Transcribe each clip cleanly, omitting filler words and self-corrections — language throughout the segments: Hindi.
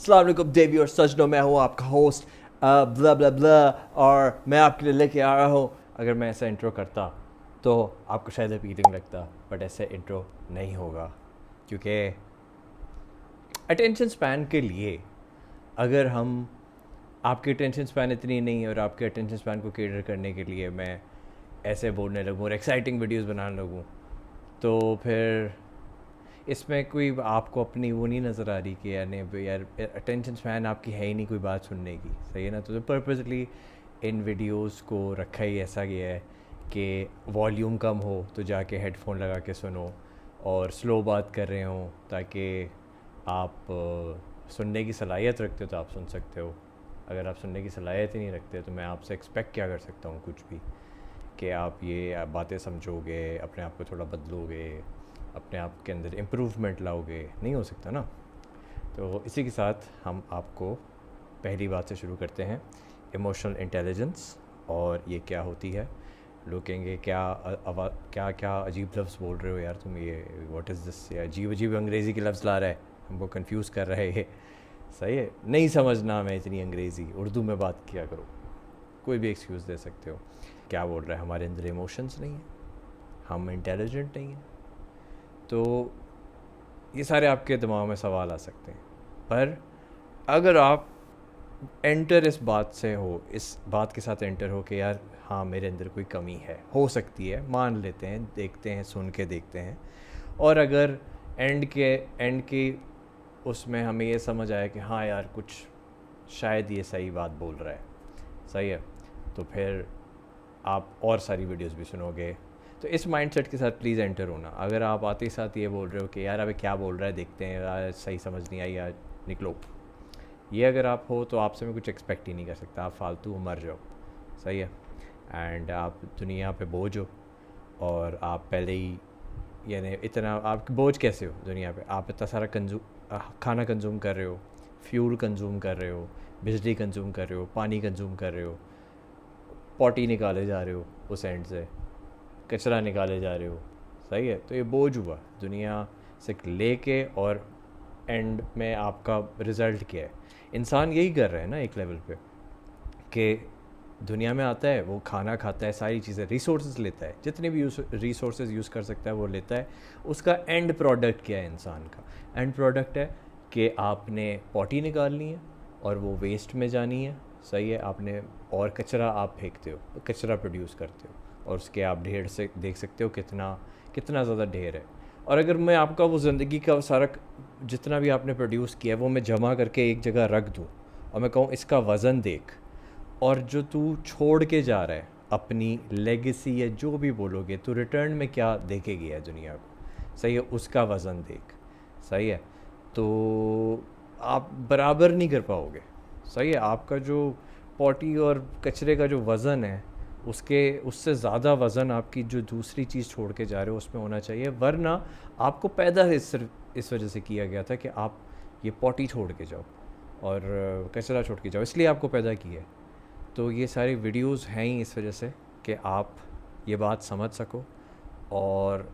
अस्सलाम वालेकुम देवी और सजनों, मैं हूँ आपका होस्ट ब्ला ब्ला ब्ला, और मैं आपके लिए लेके आ रहा हूँ। अगर मैं ऐसा इंट्रो करता तो आपको शायद अपीलिंग लगता, बट ऐसे इंट्रो नहीं होगा, क्योंकि अटेंशन स्पैन के लिए अगर हम आपकी अटेंशन स्पैन इतनी नहीं है और आपके अटेंशन स्पैन को केटर करने के लिए मैं ऐसे बोलने लगूँ और एक्साइटिंग वीडियोस बनाने लगूँ, तो फिर इसमें कोई आपको अपनी वो नहीं नज़र आ रही कि यार अटेंशन स्पैन आपकी है ही नहीं कोई बात सुनने की, सही है ना। तो पर्पजली इन वीडियोस को रखा ही ऐसा गया है कि वॉल्यूम कम हो तो जाके हेडफोन लगा के सुनो, और स्लो बात कर रहे हो ताकि आप सुनने की सलाहियत रखते हो तो आप सुन सकते हो। अगर आप सुनने की सलाहियत ही नहीं रखते तो मैं आपसे एक्सपेक्ट क्या कर सकता हूँ कुछ भी, कि आप ये बातें समझोगे, अपने आप को थोड़ा बदलोगे, अपने आप के अंदर इम्प्रूवमेंट लाओगे, नहीं हो सकता ना। तो इसी के साथ हम आपको पहली बात से शुरू करते हैं, इमोशनल इंटेलिजेंस और ये क्या होती है। लोग कहेंगे क्या क्या अजीब लफ्ज़ बोल रहे हो यार तुम, ये व्हाट इज़ दिस, अजीब अजीब अंग्रेज़ी के लफ्ज़ ला रहा है, हमको कंफ्यूज कर रहा है ये। सही है, नहीं समझना मैं इतनी अंग्रेज़ी, उर्दू में बात किया करो। कोई भी एक्सक्यूज़ दे सकते हो। क्या बोल रहा है, हमारे अंदर इमोशंस नहीं हैं, हम इंटेलिजेंट नहीं हैं। तो ये सारे आपके दिमाग में सवाल आ सकते हैं, पर अगर आप एंटर इस बात से हो, इस बात के साथ एंटर हो कि यार हाँ मेरे अंदर कोई कमी है, हो सकती है, मान लेते हैं, देखते हैं, सुन के देखते हैं, और अगर एंड की उसमें हमें ये समझ आया कि हाँ यार कुछ शायद ये सही बात बोल रहा है, सही है, तो फिर आप और सारी वीडियोस भी सुनोगे। तो इस माइंडसेट के साथ प्लीज़ एंटर होना। अगर आप आते ही साथ ये बोल रहे हो कि यार अबे क्या बोल रहा है, देखते हैं यार, सही समझ नहीं आई यार, निकलो, ये अगर आप हो तो आपसे मैं कुछ एक्सपेक्ट ही नहीं कर सकता, आप फालतू मर जाओ, सही है। एंड आप दुनिया पे बोझ हो, और आप पहले ही, यानी इतना आप बोझ कैसे हो दुनिया पे, आप इतना सारा खाना कंज्यूम कर रहे हो, फ्यूल कंज्यूम कर रहे हो, बिजली कंज्यूम कर रहे हो, पानी कंज्यूम कर रहे हो, पॉटी निकाले जा रहे हो उस एंड से, कचरा निकाले जा रहे हो, सही है। तो ये बोझ हुआ दुनिया से लेके, और एंड में आपका रिज़ल्ट क्या है। इंसान यही कर रहा है ना एक लेवल पे, कि दुनिया में आता है, वो खाना खाता है, सारी चीज़ें, रिसोर्सेज लेता है, जितने भी रिसोर्सेज यूज़ कर सकता है वो लेता है। उसका एंड प्रोडक्ट क्या है, इंसान का एंड प्रोडक्ट है कि आपने पॉटी निकालनी है और वो वेस्ट में जानी है, सही है, आपने, और कचरा आप फेंकते हो, कचरा प्रोड्यूस करते हो, और उसके आप ढेर से देख सकते हो कितना कितना ज़्यादा ढेर है। और अगर मैं आपका वो ज़िंदगी का सारा जितना भी आपने प्रोड्यूस किया है वो मैं जमा करके एक जगह रख दूँ, और मैं कहूँ इसका वज़न देख, और जो तू छोड़ के जा रहा है अपनी लेगेसी या जो भी बोलोगे, तो रिटर्न में क्या दे के गया है दुनिया को, सही है, उसका वज़न देख, सही है। तो आप बराबर नहीं कर पाओगे, सही है। आपका जो पॉटी और कचरे का जो वज़न है, उससे ज़्यादा वज़न आपकी जो दूसरी चीज़ छोड़ के जा रहे हो उसमें होना चाहिए, वरना आपको पैदा इस वजह से किया गया था कि आप ये पॉटी छोड़ के जाओ और कचरा छोड़ के जाओ, इसलिए आपको पैदा किया है। तो ये सारी वीडियोस हैं ही इस वजह से कि आप ये बात समझ सको, और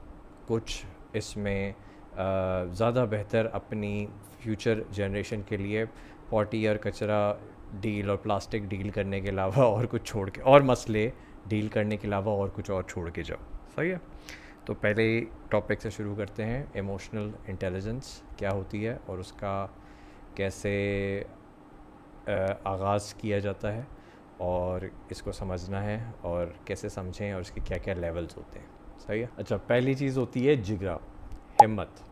कुछ इसमें ज़्यादा बेहतर अपनी फ्यूचर जनरेशन के लिए पॉटी और कचरा डील और प्लास्टिक डील करने के अलावा और कुछ छोड़ के, और मसले डील करने के अलावा और कुछ और छोड़ के जाओ, सही है। तो पहले टॉपिक से शुरू करते हैं, इमोशनल इंटेलिजेंस क्या होती है और उसका कैसे आगाज़ किया जाता है, और इसको समझना है और कैसे समझें, और इसके क्या क्या लेवल्स होते हैं, सही है। अच्छा, पहली चीज़ होती है जिगरा, हिम्मत,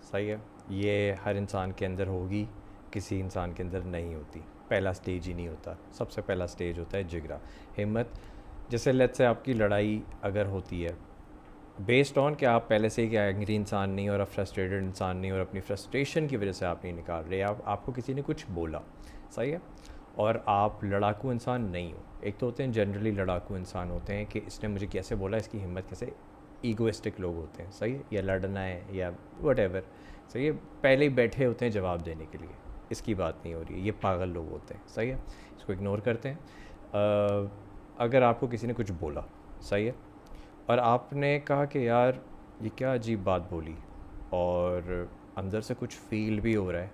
सही है। ये हर इंसान के अंदर होगी, किसी इंसान के अंदर नहीं होती, पहला स्टेज ही नहीं होता, सबसे पहला स्टेज होता है जिगरा, हिम्मत। जैसे लेट्स से आपकी लड़ाई अगर होती है बेस्ड ऑन कि आप पहले से ही क्या एंग्री इंसान नहीं, और आप फ्रस्ट्रेटेड इंसान नहीं, और अपनी फ्रस्ट्रेशन की वजह से आप नहीं निकाल रहे, आपको किसी ने कुछ बोला, सही है, और आप लड़ाकू इंसान नहीं हो। एक तो होते हैं जनरली लड़ाकू इंसान होते हैं कि इसने मुझे कैसे बोला, इसकी हिम्मत कैसे, ईगोइस्टिक लोग होते हैं, सही है, या लड़ना है या वट, सही है, पहले ही बैठे होते हैं जवाब देने के लिए, इसकी बात नहीं हो रही है, ये पागल लोग होते हैं, सही है, इसको इग्नोर करते हैं। अगर आपको किसी ने कुछ बोला, सही है, और आपने कहा कि यार ये क्या अजीब बात बोली, और अंदर से कुछ फील भी हो रहा है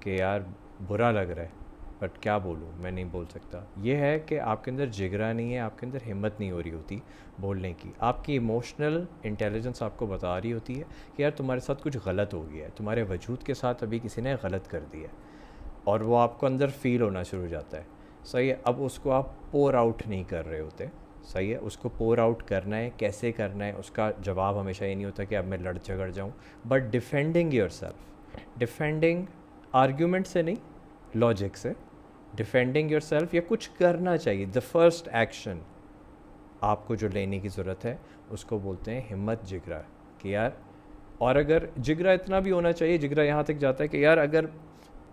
कि यार बुरा लग रहा है, बट क्या बोलूँ, मैं नहीं बोल सकता। ये है कि आपके अंदर जिगरा नहीं है, आपके अंदर हिम्मत नहीं हो रही होती बोलने की। आपकी इमोशनल इंटेलिजेंस आपको बता रही होती है कि यार तुम्हारे साथ कुछ गलत हो गया है, तुम्हारे वजूद के साथ अभी किसी ने गलत कर दिया है, और वो आपको अंदर फील होना शुरू हो जाता है। सही है, अब उसको आप पोर आउट नहीं कर रहे होते। सही है, उसको पोर आउट करना है, कैसे करना है, उसका जवाब हमेशा ये नहीं होता कि अब मैं लड़ झगड़ जाऊँ, but defending your self, defending argument से नहीं, लॉजिक से डिफेंडिंग योर सेल्फ, या कुछ करना चाहिए। द फर्स्ट एक्शन आपको जो लेने की ज़रूरत है उसको बोलते हैं हिम्मत, जिगरा, कि यार, और अगर जिगरा इतना भी होना चाहिए, जिगरा यहाँ तक जाता है कि यार अगर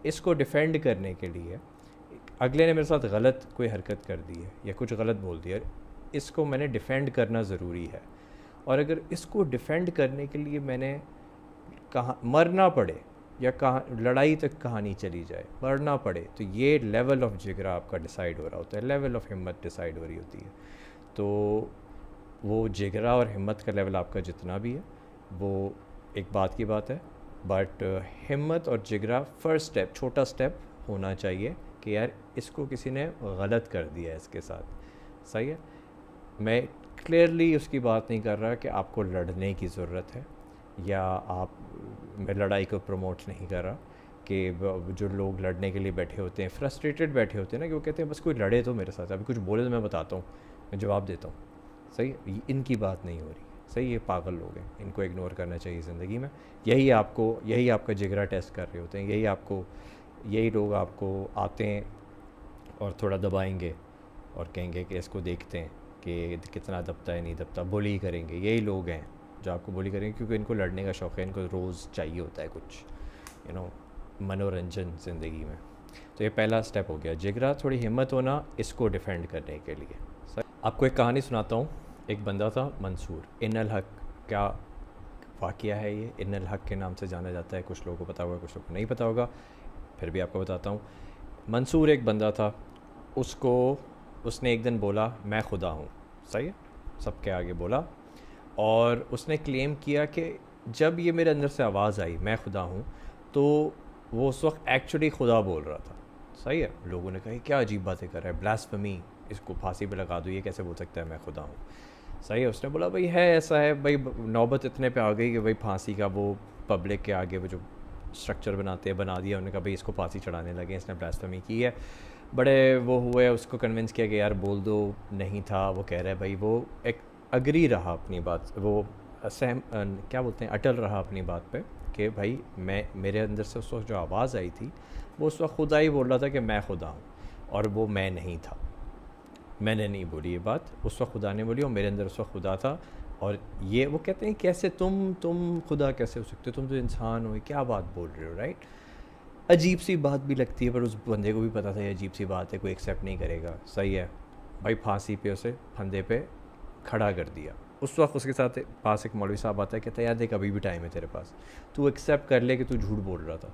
इसको डिफेंड करने के लिए अगले ने मेरे साथ गलत कोई हरकत कर दी है या कुछ गलत बोल दिया, इसको मैंने डिफेंड करना ज़रूरी है, और अगर इसको डिफेंड करने के लिए मैंने कहाँ मरना पड़े या कहाँ लड़ाई तक कहानी चली जाए, मरना पड़े, तो ये लेवल ऑफ जिगरा आपका डिसाइड हो रहा होता है, लेवल ऑफ हिम्मत डिसाइड हो रही होती है। तो वो जिगरा और हिम्मत का लेवल आपका जितना भी है वो एक बात की बात है, बट हिम्मत और जिगरा फर्स्ट स्टेप, छोटा स्टेप होना चाहिए कि यार इसको किसी ने गलत कर दिया है इसके साथ। सही है, मैं क्लियरली उसकी बात नहीं कर रहा कि आपको लड़ने की ज़रूरत है, या आप, मैं लड़ाई को प्रमोट नहीं कर रहा कि जो लोग लड़ने के लिए बैठे होते हैं, फ्रस्ट्रेटेड बैठे होते हैं ना, कि वो कहते हैं बस कोई लड़े तो मेरे साथ, अभी कुछ बोले तो मैं बताता हूँ, मैं जवाब देता हूँ। सही, इनकी बात नहीं हो रही। सही, ये पागल लोग हैं, इनको इग्नोर करना चाहिए ज़िंदगी में। यही आपका जिगरा टेस्ट कर रहे होते हैं, यही लोग आपको आते हैं और थोड़ा दबाएंगे और कहेंगे कि इसको देखते हैं कि कितना दबता है, नहीं दबता, बुली करेंगे। यही लोग हैं जो आपको बुली करेंगे, क्योंकि इनको लड़ने का शौक़ है, इनको रोज़ चाहिए होता है कुछ मनोरंजन ज़िंदगी में। तो ये पहला स्टेप हो गया, जिगरा, थोड़ी हिम्मत होना इसको डिफेंड करने के लिए। आपको एक कहानी सुनाता हूँ। एक बंदा था मंसूर, इन्नल हक का वाक़या है ये, इन्नल हक के नाम से जाना जाता है, कुछ लोगों को पता होगा, कुछ लोगों को नहीं पता होगा, फिर भी आपको बताता हूँ। मंसूर एक बंदा था, उसने एक दिन बोला मैं खुदा हूँ। सही है, सबके आगे बोला, और उसने क्लेम किया कि जब ये मेरे अंदर से आवाज़ आई मैं खुदा हूँ, तो वो उस वक्त एक्चुअली खुदा बोल रहा था। सही है, लोगों ने कहा क्या अजीब बातें कर रहा है, ब्लास्फेमी, इसको फांसी पे लगा दो, ये कैसे बोल सकता है मैं खुदा हूँ। सही है, उसने बोला भाई है ऐसा है भाई, नौबत इतने पे आ गई कि भाई फांसी का वो पब्लिक के आगे वो जो स्ट्रक्चर बनाते हैं बना दिया उन्होंने, कहा भाई इसको फांसी चढ़ाने लगे, इसने ब्लास्फेमी की है। बड़े वो हुए, उसको कन्विंस किया कि यार बोल दो, नहीं था, वो कह रहा है भाई, वो एक अग्री रहा अपनी बात, वो सहम क्या बोलते हैं, अटल रहा अपनी बात पे कि भाई मेरे अंदर से उस वक्त जो आवाज़ आई थी वो उस वक्त खुदा ही बोल रहा था कि मैं खुदा हूँ, और वो मैं नहीं था, मैंने नहीं बोली ये बात, उस वक्त खुदा ने बोली, और मेरे अंदर उस वक्त खुदा था। और ये वो कहते हैं कैसे तुम खुदा कैसे हो सकते हो, तुम तो इंसान हो, क्या बात बोल रहे हो, राइट। अजीब सी बात भी लगती है, पर उस बंदे को भी पता था ये अजीब सी बात है, कोई एक्सेप्ट नहीं करेगा। सही है भाई, फांसी पे उसे फंदे पे खड़ा कर दिया। उस वक्त उसके साथ पास एक मौलवी साहब आता है, कहता है यार देख अभी भी टाइम है तेरे पास, तू एक्सेप्ट कर ले कि तू झूठ बोल रहा था।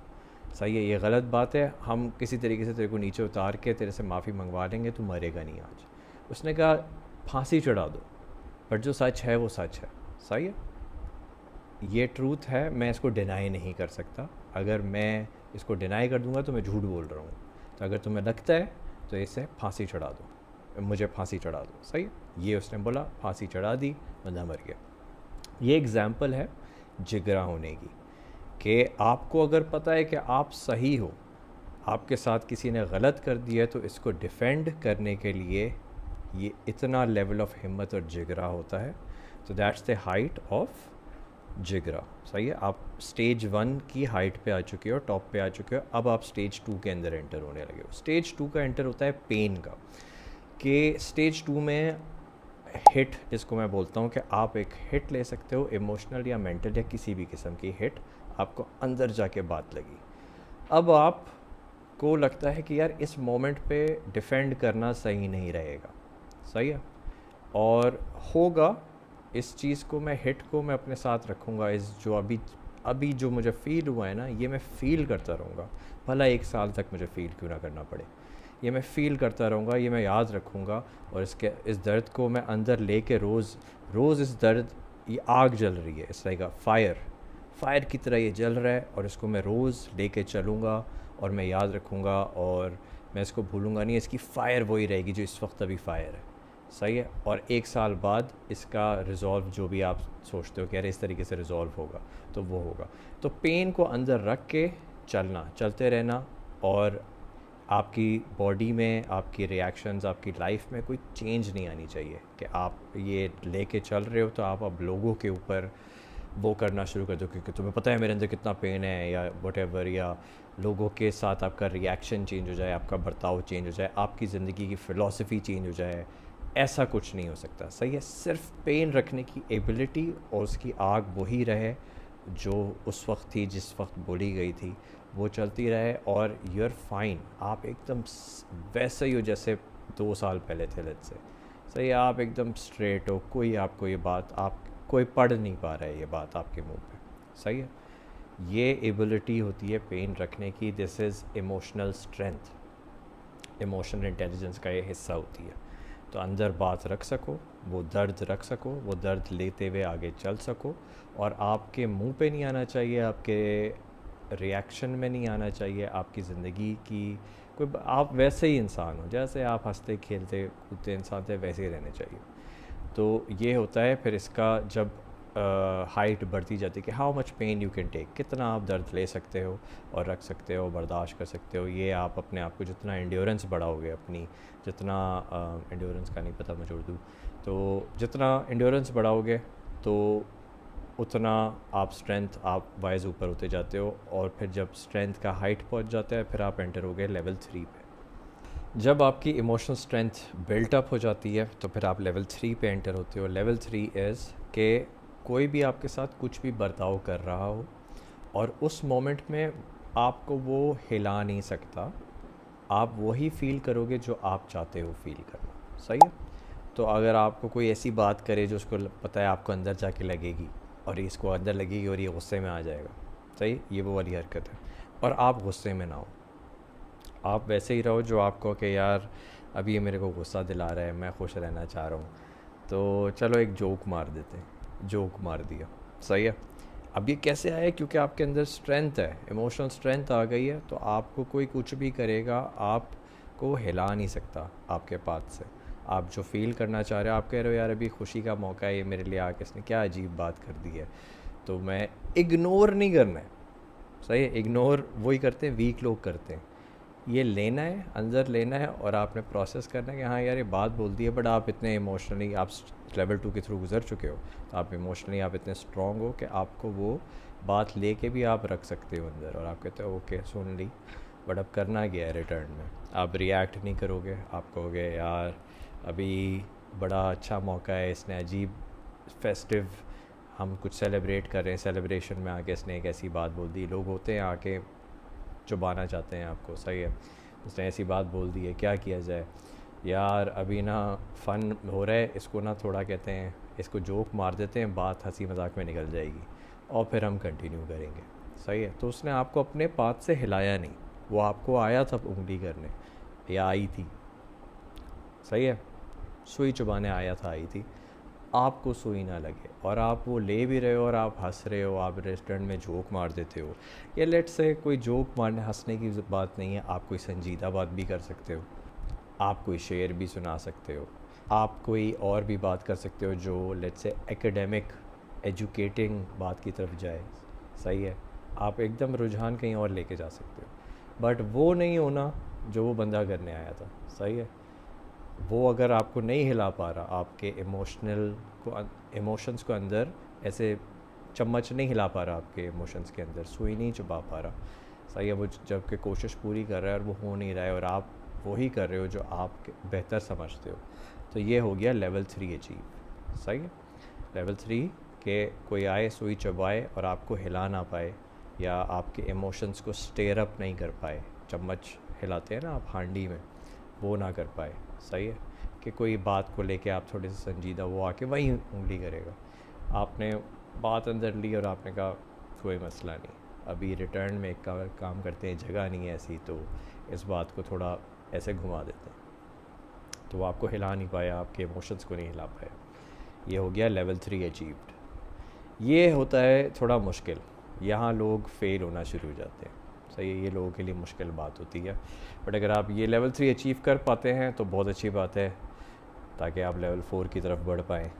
सही है, ये गलत बात है, हम किसी तरीके से तेरे को नीचे उतार के तेरे से माफ़ी मंगवा लेंगे, तू मरेगा नहीं आज। उसने कहा फांसी चढ़ा दो, बट जो सच है वो सच है। सही है, ये ट्रूथ है, मैं इसको डिनाई नहीं कर सकता। अगर मैं इसको डिनाई कर दूंगा तो मैं झूठ बोल रहा हूँ। तो अगर तुम्हें लगता है तो इसे फांसी चढ़ा दो, मुझे फांसी चढ़ा दो। सही है, ये उसने बोला, फांसी चढ़ा दी, बंदा मर गया। ये एग्ज़ाम्पल है जिगरा होने की, कि आपको अगर पता है कि आप सही हो, आपके साथ किसी ने गलत कर दिया, तो इसको डिफेंड करने के लिए ये इतना लेवल ऑफ हिम्मत और जिगरा होता है। तो दैट्स द हाइट ऑफ जिगरा। सही है, आप स्टेज 1 की हाइट पे आ चुके हो, टॉप पे आ चुके हो, अब आप स्टेज 2 के अंदर एंटर होने लगे हो। स्टेज 2 का एंटर होता है पेन का, कि स्टेज 2 में हिट, जिसको मैं बोलता हूँ कि आप एक हिट ले सकते हो, इमोशनल या मेंटल या किसी भी किस्म की हिट, आपको अंदर जाके बात लगी। अब आप को लगता है कि यार इस मोमेंट पे डिफेंड करना सही नहीं रहेगा। सही है, और होगा, इस चीज़ को, मैं हिट को मैं अपने साथ रखूँगा, इस जो अभी जो मुझे फ़ील हुआ है ना, ये मैं फ़ील करता रहूँगा, भला 1 साल तक मुझे फ़ील क्यों ना करना पड़े, ये मैं फ़ील करता रहूँगा, ये मैं याद रखूँगा, और इस दर्द को मैं अंदर लेके रोज़ इस दर्द, ये आग जल रही है, इस तरह का फायर की तरह ये जल रहा है, और इसको मैं रोज़ लेके चलूँगा, और मैं याद रखूँगा और मैं इसको भूलूँगा नहीं, इसकी फ़ायर वही रहेगी जो इस वक्त अभी फ़ायर है, सही है। और 1 साल बाद इसका रिज़ॉल्व जो भी आप सोचते हो कि यार इस तरीके से रिज़ॉल्व होगा, तो वो होगा। तो पेन को अंदर रख के चलते रहना, और आपकी बॉडी में, आपकी रिएक्शंस, आपकी लाइफ में कोई चेंज नहीं आनी चाहिए कि आप ये लेके चल रहे हो तो आप अब लोगों के ऊपर वो करना शुरू कर दो क्योंकि तुम्हें पता है मेरे अंदर कितना पेन है, या वटेवर, या लोगों के साथ आपका रिएक्शन चेंज हो जाए, आपका बर्ताव चेंज हो जाए, आपकी ज़िंदगी की फ़िलॉसफी चेंज हो जाए। ऐसा कुछ नहीं हो सकता, सही है। सिर्फ पेन रखने की एबिलिटी और उसकी आग वही रहे जो उस वक्त थी, जिस वक्त बोली गई थी, वो चलती रहे, और यूर फाइन। आप एकदम वैसे ही हो जैसे 2 साल पहले थे, लेट्स से, सही है। आप एकदम स्ट्रेट हो, कोई आपको ये बात, आप कोई पढ़ नहीं पा रहा है ये बात आपके मुंह पे, सही है। ये एबिलिटी होती है पेन रखने की। This is emotional strength, emotional intelligence का ये हिस्सा होती है। तो अंदर बात रख सको, वो दर्द रख सको, वो दर्द लेते हुए आगे चल सको, और आपके मुंह पे नहीं आना चाहिए, आपके रिएक्शन में नहीं आना चाहिए, आपकी ज़िंदगी की कोई, आप वैसे ही इंसान हो जैसे आप हंसते खेलते कूदते इंसान थे, वैसे ही रहने चाहिए। तो ये होता है। फिर इसका जब हाइट बढ़ती जाती है कि how much pain you can take, कितना आप दर्द ले सकते हो और रख सकते हो, बर्दाश्त कर सकते हो। ये आप अपने आप को जितना एंड्योरेंस बढ़ाओगे, अपनी जितना एंड्योरेंस का नहीं पता मुझे उर्दू, तो जितना एंड्योरेंस बढ़ाओगे तो उतना आप स्ट्रेंथ आप वाइज ऊपर होते जाते हो। और फिर जब स्ट्रेंथ का हाइट पहुंच जाता है, फिर आप एंटर हो गए लेवल 3 पे। जब आपकी इमोशनल स्ट्रेंथ बिल्टअप हो जाती है तो फिर आप लेवल 3 पे एंटर होते हो। लेवल 3 इज़ के कोई भी आपके साथ कुछ भी बर्ताव कर रहा हो और उस मोमेंट में आपको वो हिला नहीं सकता, आप वही फील करोगे जो आप चाहते हो फील करना, सही है। तो अगर आपको कोई ऐसी बात करे जो उसको पता है आपको अंदर जाके लगेगी, और इसको अंदर लगेगी और ये गुस्से में आ जाएगा, सही, ये वो वाली हरकत है। और आप गुस्से में ना हो, आप वैसे ही रहो जो आपको कि यार अभी ये मेरे को गुस्सा दिला रहा है, मैं खुश रहना चाह रहा हूँ, तो चलो एक जोक मार देते हैं। जोक मार दिया, सही है। अब ये कैसे आया? क्योंकि आपके अंदर स्ट्रेंथ है, इमोशनल स्ट्रेंथ आ गई है, तो आपको कोई कुछ भी करेगा आपको हिला नहीं सकता आपके पास से। आप जो फील करना चाह रहे हो, आप कह रहे हो यार अभी खुशी का मौका है, ये मेरे लिए आके इसने क्या अजीब बात कर दी है, तो मैं इग्नोर नहीं करना है, सही है। इग्नोर वही करते हैं वीक लोग करते हैं। ये लेना है, अंदर लेना है, और आपने प्रोसेस करना है कि हाँ यार ये बात बोल दी है, बट आप इतने इमोशनली, आप लेवल 2 के थ्रू गुजर चुके हो, तो आप इमोशनली आप इतने स्ट्रॉन्ग हो कि आपको वो बात लेके भी आप रख सकते हो अंदर, और आप कहते हो ओके सुन ली, बट अब करना क्या है रिटर्न में। आप रिएक्ट नहीं करोगे, आप कहोगे यार अभी बड़ा अच्छा मौका है, इसने अजीब फेस्टिव, हम कुछ सेलिब्रेट कर रहे हैं, सेलिब्रेशन में आके इसने एक ऐसी बात बोल दी। लोग होते हैं आके चुबाना चाहते हैं आपको, सही है। उसने ऐसी बात बोल दी है, क्या किया जाए यार, अभी ना फ़न हो रहा है, इसको ना थोड़ा कहते हैं, इसको जोक मार देते हैं, बात हंसी मजाक में निकल जाएगी और फिर हम कंटिन्यू करेंगे, सही है। तो उसने आपको अपने पात से हिलाया नहीं, वो आपको आया था उंगली करने, या आई थी, सही है, सुई चुबाने आया था, आई थी, आपको सुई ना लगे और आप वो ले भी रहे हो और आप हंस रहे हो, आप रेस्टोरेंट में जोक मार देते हो, या लेट से कोई जोक मारने हंसने की बात नहीं है, आप कोई संजीदा बात भी कर सकते हो, आप कोई शेर भी सुना सकते हो, आप कोई और भी बात कर सकते हो जो लेट से एकेडमिक एजुकेटिंग बात की तरफ जाए, सही है। आप एकदम रुझान कहीं और लेके जा सकते हो, बट वो नहीं होना जो वो बंदा करने आया था, सही है। वो अगर आपको नहीं हिला पा रहा, आपके इमोशंस को अंदर ऐसे चम्मच नहीं हिला पा रहा, आपके इमोशंस के अंदर सुई नहीं चुबा पा रहा, सही है। वो जबकि कोशिश पूरी कर रहा है और वो हो नहीं रहा है, और आप वही कर रहे हो जो आप बेहतर समझते हो, तो ये हो गया लेवल 3 अचीव, सही है। लेवल 3 के कोई आए सुई चबाए और आपको हिला ना पाए, या आपके इमोशंस को स्टेयर अप नहीं कर पाए, चम्मच हिलाते हैं ना आप हांडी में, वो ना कर पाए, सही है। कि कोई बात को लेके आप थोड़े से संजीदा, वो आके वहीं उंगली करेगा, आपने बात अंदर ली और आपने कहा कोई मसला नहीं, अभी रिटर्न में एक काम करते हैं, जगह नहीं है ऐसी, तो इस बात को थोड़ा ऐसे घुमा देते हैं, तो वो आपको हिला नहीं पाया, आपके इमोशंस को नहीं हिला पाया। ये हो गया लेवल 3 अचीव्ड। ये होता है थोड़ा मुश्किल, यहाँ लोग फेल होना शुरू हो जाते हैं, सही है, ये लोगों के लिए मुश्किल बात होती है। बट अगर आप ये लेवल 3 अचीव कर पाते हैं तो बहुत अच्छी बात है, ताकि आप लेवल 4 की तरफ बढ़ पाएँ।